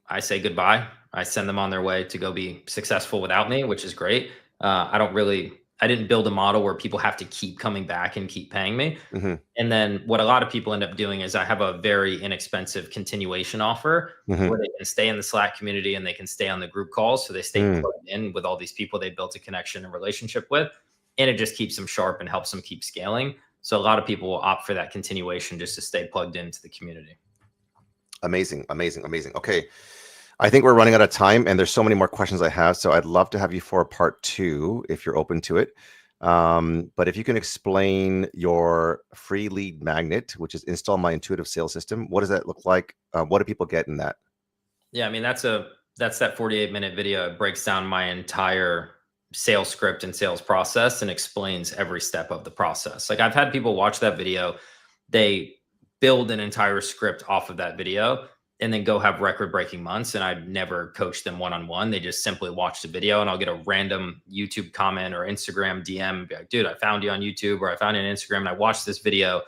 I say goodbye. I send them on their way to go be successful without me, which is great. I didn't build a model where people have to keep coming back and keep paying me. And then what a lot of people end up doing is I have a very inexpensive continuation offer where they can stay in the Slack community and they can stay on the group calls. So they stay plugged in with all these people they built a connection and relationship with. And it just keeps them sharp and helps them keep scaling. So a lot of people will opt for that continuation just to stay plugged into the community. Amazing, amazing, amazing. Okay. I think we're running out of time and there's so many more questions I have. So I'd love to have you for a part 2 if you're open to it. But if you can explain your free lead magnet, which is install my intuitive sales system. What does that look like? What do people get in that? Yeah, I mean, that's that 48-minute video. It breaks down my entire sales script and sales process and explains every step of the process. Like I've had people watch that video. They build an entire script off of that video and then go have record-breaking months. And I've never coached them one-on-one. They just simply watch the video and I'll get a random YouTube comment or Instagram DM and be like, dude, I found you on YouTube or I found you on Instagram and I watched this video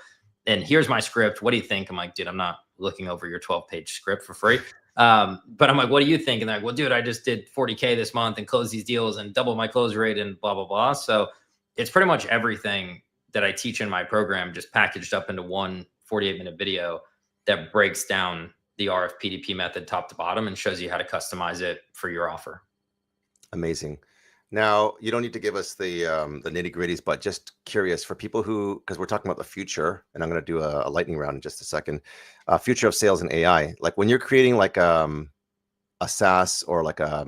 and here's my script. What do you think? I'm like, dude, I'm not looking over your 12-page script for free. But I'm like, what do you think? And they're like, well, dude, I just did 40K this month and closed these deals and doubled my close rate and blah, blah, blah. So it's pretty much everything that I teach in my program just packaged up into one 48-minute video that breaks down the RFPDP method top to bottom and shows you how to customize it for your offer. Amazing. Now, you don't need to give us the nitty gritties, but just curious for people who, because we're talking about the future, and I'm going to do a lightning round in just a second, future of sales and AI. Like when you're creating like a SaaS or like a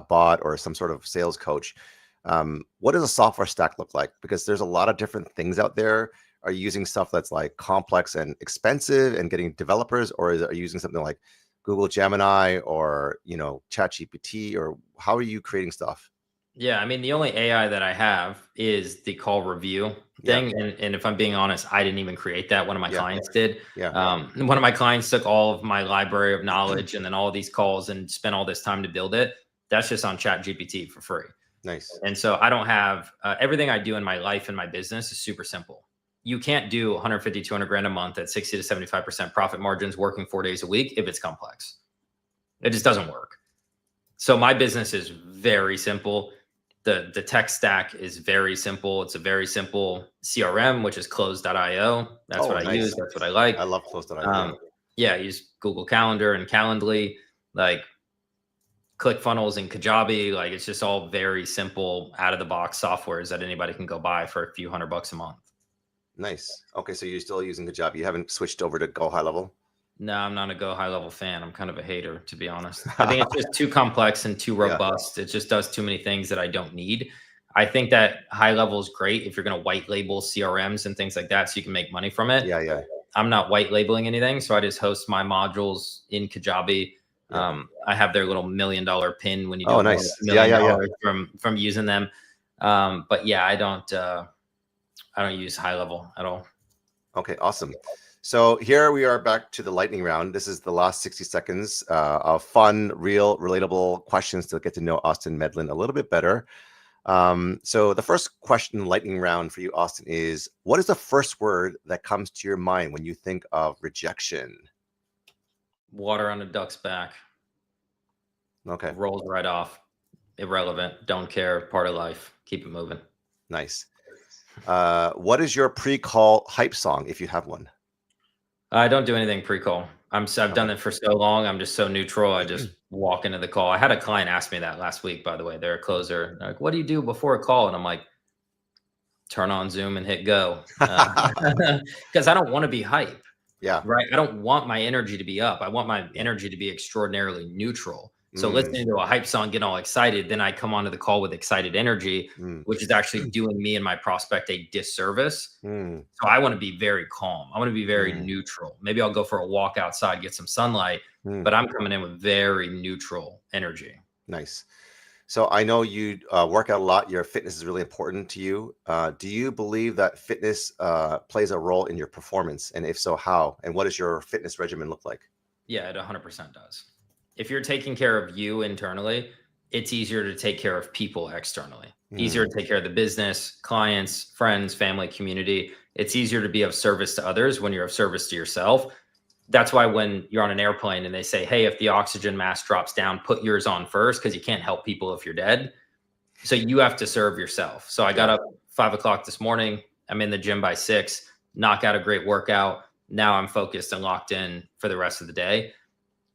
bot or some sort of sales coach, what does a software stack look like? Because there's a lot of different things out there. Are you using stuff that's like complex and expensive and getting developers, or are you using something like Google Gemini or ChatGPT, or how are you creating stuff? Yeah, I mean, the only AI that I have is the call review thing. Yeah. And if I'm being honest, I didn't even create that. One of my clients did. One of my clients took all of my library of knowledge and then all of these calls and spent all this time to build it. That's just on ChatGPT for free. Nice. And so I don't have everything I do in my life and my business is super simple. You can't do 150, 200 grand a month at 60 to 75% profit margins working 4 days a week if it's complex. It just doesn't work. So my business is very simple. The tech stack is very simple. It's a very simple CRM, which is close.io. That's what I use. That's what I like. I love close.io. I use Google Calendar and Calendly, like ClickFunnels and Kajabi. Like it's just all very simple out of the box softwares that anybody can go buy for a few $100 a month. Nice. Okay, so you're still using Kajabi. You haven't switched over to Go High Level? No, I'm not a Go High Level fan. I'm kind of a hater, to be honest. I think it's just too complex and too robust. It just does too many things that I don't need. I think that High Level is great if you're going to white label CRMs and things like that so you can make money from it. Yeah. I'm not white labeling anything, so I just host my modules in Kajabi. I have their little $1 million pin when you do $1 million from using them. But yeah, I don't use High Level at all. Okay, awesome. So here we are back to the lightning round. This is the last 60 seconds of fun, real, relatable questions to get to know Austin Medlin a little bit better. So the first question, lightning round for you, Austin, is what is the first word that comes to your mind when you think of rejection? Water on a duck's back. Okay. Rolls right off. Irrelevant. Don't care. Part of life. Keep it moving. Nice. What is your pre-call hype song, if you have one? I don't do anything pre-call. I've done it for so long. I'm just so neutral. I just walk into the call. I had a client ask me that last week, by the way. They're a closer. They're like, what do you do before a call? And I'm like, turn on Zoom and hit go. Because I don't want to be hype. Yeah. Right. I don't want my energy to be up. I want my energy to be extraordinarily neutral. So listening to a hype song, getting all excited, then I come onto the call with excited energy, which is actually doing me and my prospect a disservice. So I want to be very calm. I want to be very neutral. Maybe I'll go for a walk outside, get some sunlight, but I'm coming in with very neutral energy. Nice. So I know you work out a lot. Your fitness is really important to you. Do you believe that fitness plays a role in your performance? And if so, how? And what does your fitness regimen look like? Yeah, it 100% does. If you're taking care of you internally, it's easier to take care of people externally. Easier to take care of the business, clients, friends, family, community. It's easier to be of service to others when you're of service to yourself. That's why when you're on an airplane and they say, hey, if the oxygen mask drops down, put yours on first, because you can't help people if you're dead. So you have to serve yourself. So I got up 5 o'clock this morning. I'm in the gym by 6, knock out a great workout. Now I'm focused and locked in for the rest of the day.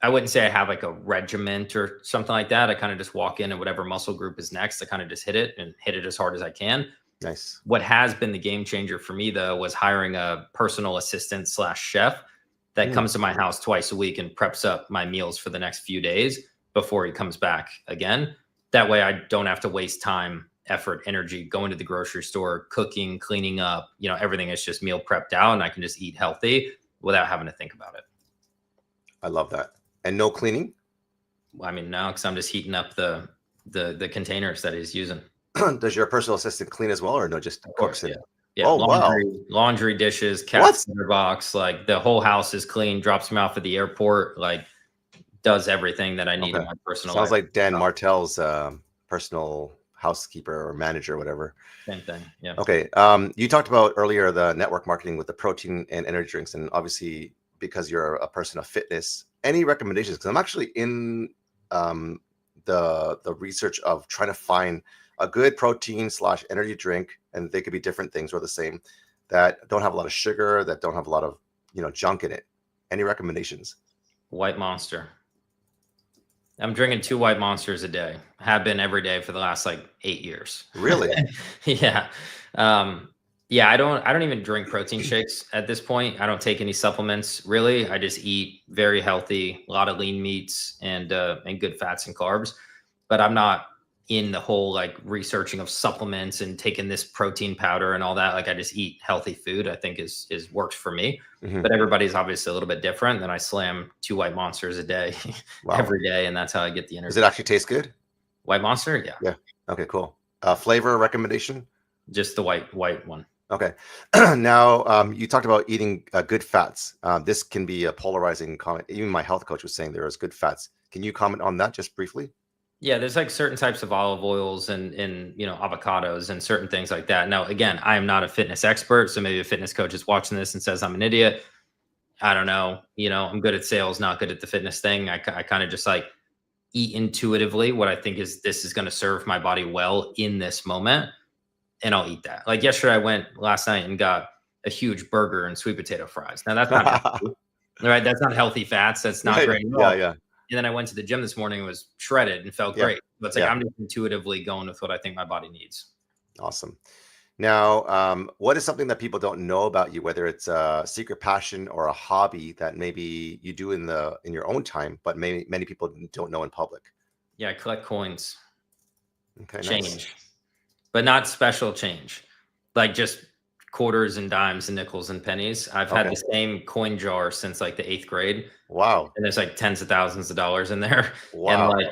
I wouldn't say I have like a regiment or something like that. I kind of just walk in and whatever muscle group is next, I kind of just hit it and hit it as hard as I can. Nice. What has been the game changer for me, though, was hiring a personal assistant / chef that comes to my house twice a week and preps up my meals for the next few days before he comes back again. That way I don't have to waste time, effort, energy, going to the grocery store, cooking, cleaning up, everything is just meal prepped out and I can just eat healthy without having to think about it. I love that. And no cleaning? I mean, no, because I'm just heating up the containers that he's using. Does your personal assistant clean as well, or no? Just of course, cooks it? Yeah. Oh, laundry, dishes, cat litter box. Like the whole house is clean. Drops me off at the airport. Like does everything that I need in my personal. Sounds like Dan Martell's personal housekeeper or manager, or whatever. Same thing. Yeah. Okay. You talked about earlier the network marketing with the protein and energy drinks, and obviously because you're a person of fitness. Any recommendations? Because I'm actually in the research of trying to find a good protein / energy drink, and they could be different things or the same, that don't have a lot of sugar, that don't have a lot of junk in it. Any recommendations? White Monster. I'm drinking 2 White Monsters a day. Have been every day for the last 8 years. Really? Yeah. Yeah, I don't even drink protein shakes at this point. I don't take any supplements really. I just eat very healthy, a lot of lean meats and good fats and carbs. But I'm not in the whole researching of supplements and taking this protein powder and all that. I just eat healthy food. I think is works for me. But everybody's obviously a little bit different. Then I slam 2 White Monsters a day every day, and that's how I get the energy. Does it actually taste good? White Monster? Yeah. Yeah. Okay, cool. Flavor recommendation? Just the white one. Okay. Now, you talked about eating good fats. This can be a polarizing comment. Even my health coach was saying there is good fats. Can you comment on that just briefly? Yeah, there's certain types of olive oils and avocados and certain things like that. Now, again, I am not a fitness expert, so maybe a fitness coach is watching this and says I'm an idiot. I don't know. I'm good at sales, not good at the fitness thing. I kind of just eat intuitively what I think this is going to serve my body well in this moment. And I'll eat that. Yesterday, I went last night and got a huge burger and sweet potato fries. Now that's not healthy, right? That's not healthy fats. That's not great. Yeah. And then I went to the gym this morning and was shredded and felt great. But it's I'm just intuitively going with what I think my body needs. Awesome. Now, what is something that people don't know about you, whether it's a secret passion or a hobby that maybe you do in your own time, but many people don't know in public? Yeah, I collect coins. Okay, change. Nice. But not special change, just quarters and dimes and nickels and pennies. I've had the same coin jar since the 8th grade. Wow. And there's tens of thousands of dollars in there. Wow. And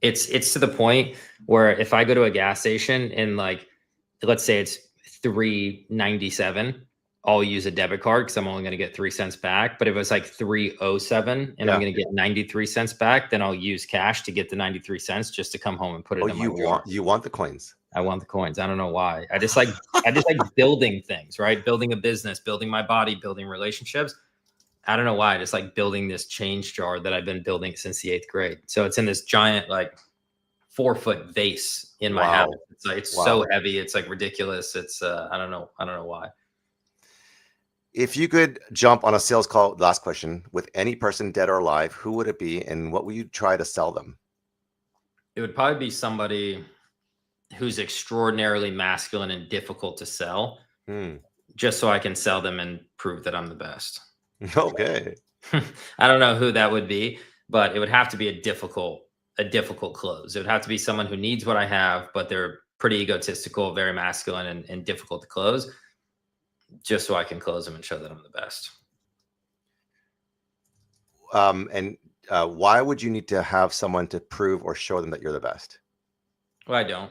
it's to the point where if I go to a gas station and let's say it's $3.97, I'll use a debit card because I'm only going to get 3 cents back. But if it's $3.07 and I'm going to get 93 cents back, then I'll use cash to get the 93 cents just to come home and put it in my you want the coins? I want the coins. I don't know why. I just like building things, right? Building a business, building my body, building relationships. I don't know why. I just like building this change jar that I've been building since the 8th grade. So it's in this giant, like 4-foot vase in my house. It's like, it's so heavy. It's like ridiculous. It's I don't know why. If you could jump on a sales call, last question, with any person dead or alive, who would it be and what would you try to sell them? It would probably be somebody who's extraordinarily masculine and difficult to sell, just so I can sell them and prove that I'm the best. Okay. I don't know who that would be, but it would have to be a difficult close. It would have to be someone who needs what I have, but they're pretty egotistical, very masculine, and difficult to close, just so I can close them and show that I'm the best. Why would you need to have someone to prove or show them that you're the best? Well, I don't.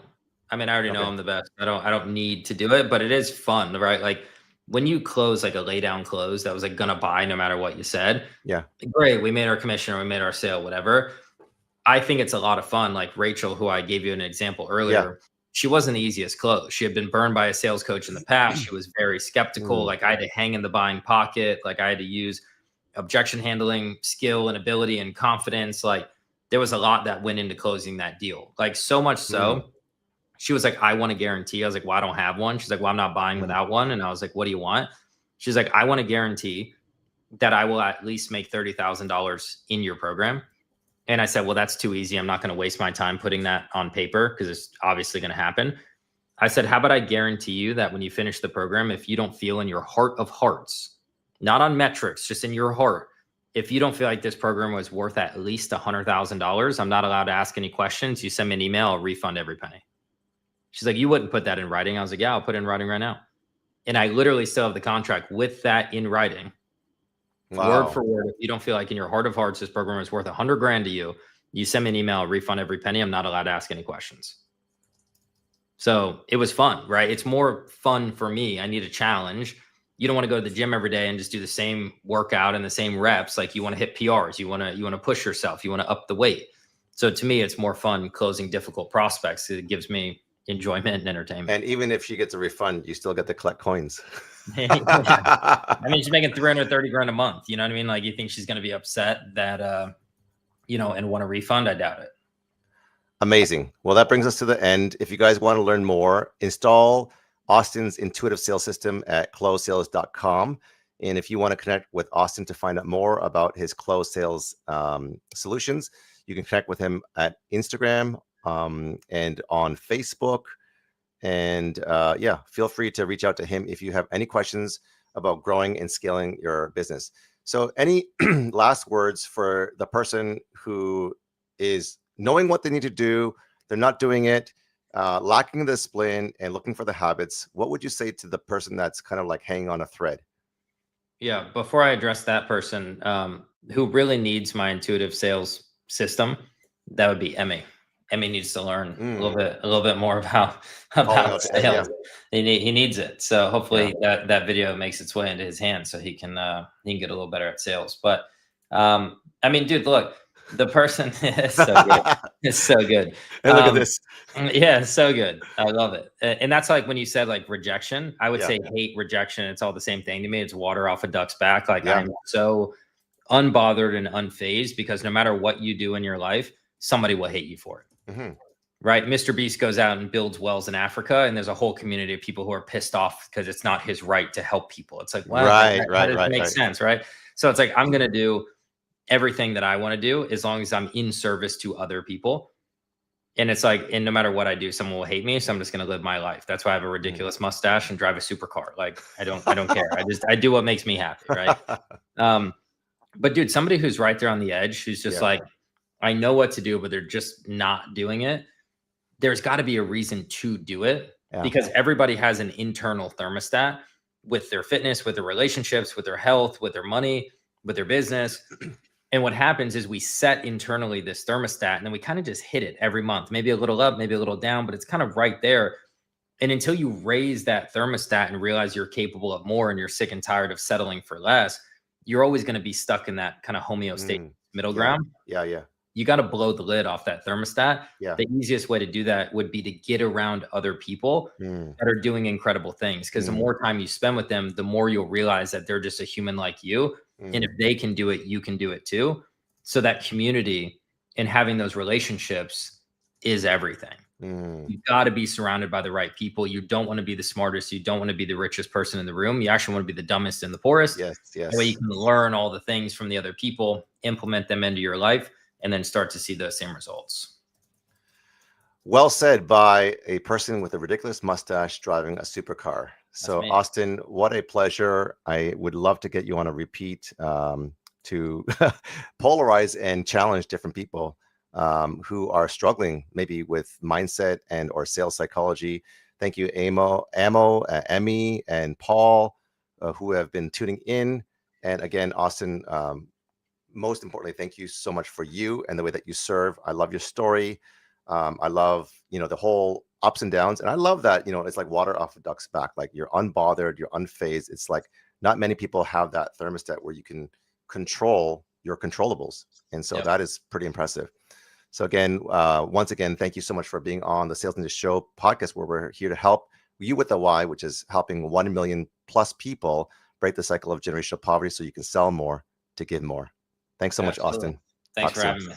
I mean, I already know I'm the best. I don't need to do it, but it is fun, right? Like when you close like a lay down close that was like gonna buy no matter what you said. Yeah. Great. We made our commission or we made our sale, whatever. I think it's a lot of fun. Like Rachel, who I gave you an example earlier, she wasn't the easiest close. She had been burned by a sales coach in the past. She was very skeptical. Like I had to hang in the buying pocket. Like I had to use objection handling skill and ability and confidence. Like there was a lot that went into closing that deal. Like so much so she was like, I want a guarantee. I was like, well, I don't have one. She's like, well, I'm not buying without one. And I was like, what do you want? She's like, I want a guarantee that I will at least make $30,000 in your program. And I said, well, that's too easy. I'm not going to waste my time putting that on paper because it's obviously going to happen. I said, how about I guarantee you that when you finish the program, if you don't feel in your heart of hearts, not on metrics, just in your heart, if you don't feel like this program was worth at least $100,000, I'm not allowed to ask any questions. You send me an email, I'll refund every penny. She's like, you wouldn't put that in writing. I was like, yeah, I'll put it in writing right now. And I literally still have the contract with that in writing. Word for word. If you don't feel like in your heart of hearts, this program is worth $100,000 to you, you send me an email, I'll refund every penny. I'm not allowed to ask any questions. So it was fun, right? It's more fun for me. I need a challenge. You don't want to go to the gym every day and just do the same workout and the same reps. Like you want to hit PRs. You want to push yourself. You want to up the weight. So to me, it's more fun closing difficult prospects. It gives me enjoyment and entertainment. And even if she gets a refund, you still get to collect coins. I mean, she's making $330,000 a month. You know what I mean? Like, you think she's going to be upset that, and want a refund? I doubt it. Amazing. Well, that brings us to the end. If you guys want to learn more, install Austin's intuitive sales system at closesales.com. And if you want to connect with Austin to find out more about his close sales solutions, you can connect with him at Instagram and on Facebook. And feel free to reach out to him if you have any questions about growing and scaling your business. So any last words for the person who is knowing what they need to do, they're not doing it, lacking the discipline and looking for the habits? What would you say to the person that's kind of like hanging on a thread? Yeah, before I address that person who really needs my intuitive sales system, that would be Emmy. Emmy needs to learn a little bit more about sales. He needs it. So hopefully that video makes its way into his hands so he can get a little better at sales. But I mean, dude, look, the person is so good. It's so good. Hey, look at this. Yeah, it's so good. I love it. And that's like when you said like rejection, I would say hate, rejection. It's all the same thing to me. It's water off a duck's back. Like I'm so unbothered and unfazed because no matter what you do in your life, somebody will hate you for it. Right? Mr. Beast goes out and builds wells in Africa, and there's a whole community of people who are pissed off because it's not his right to help people. It's like, wow, that makes sense, right? So it's like, I'm going to do everything that I want to do as long as I'm in service to other people. And it's like, and no matter what I do, someone will hate me. So I'm just going to live my life. That's why I have a ridiculous mustache and drive a supercar. Like, I don't care. I do what makes me happy. Right. But dude, somebody who's right there on the edge, who's just like, I know what to do, but they're just not doing it. There's got to be a reason to do it because everybody has an internal thermostat with their fitness, with their relationships, with their health, with their money, with their business. And what happens is we set internally this thermostat and then we kind of just hit it every month, maybe a little up, maybe a little down, but it's kind of right there. And until you raise that thermostat and realize you're capable of more and you're sick and tired of settling for less, you're always going to be stuck in that kind of homeostatic middle ground. Yeah. you got to blow the lid off that thermostat. Yeah. The easiest way to do that would be to get around other people that are doing incredible things. Because the more time you spend with them, the more you'll realize that they're just a human like you. And if they can do it, you can do it too. So that community and having those relationships is everything. You've got to be surrounded by the right people. You don't want to be the smartest. You don't want to be the richest person in the room. You actually want to be the dumbest and the poorest. Yes, yes. That way you can learn all the things from the other people, implement them into your life, and then start to see those same results. Well said by a person with a ridiculous mustache driving a supercar. So me. Austin, what a pleasure. I would love to get you on a repeat to polarize and challenge different people who are struggling maybe with mindset and or sales psychology. Thank you, Emmy, and Paul, who have been tuning in. And again, Austin, most importantly, thank you so much for you and the way that you serve. I love your story. I love, the whole ups and downs. And I love that, it's like water off a duck's back. Like you're unbothered, you're unfazed. It's like not many people have that thermostat where you can control your controllables. And so that is pretty impressive. So again, once again, thank you so much for being on the Sales Ninja Show podcast, where we're here to help you with the why, which is helping 1 million plus people break the cycle of generational poverty so you can sell more to give more. Thanks so much, Austin. Thanks Talk for soon. having me.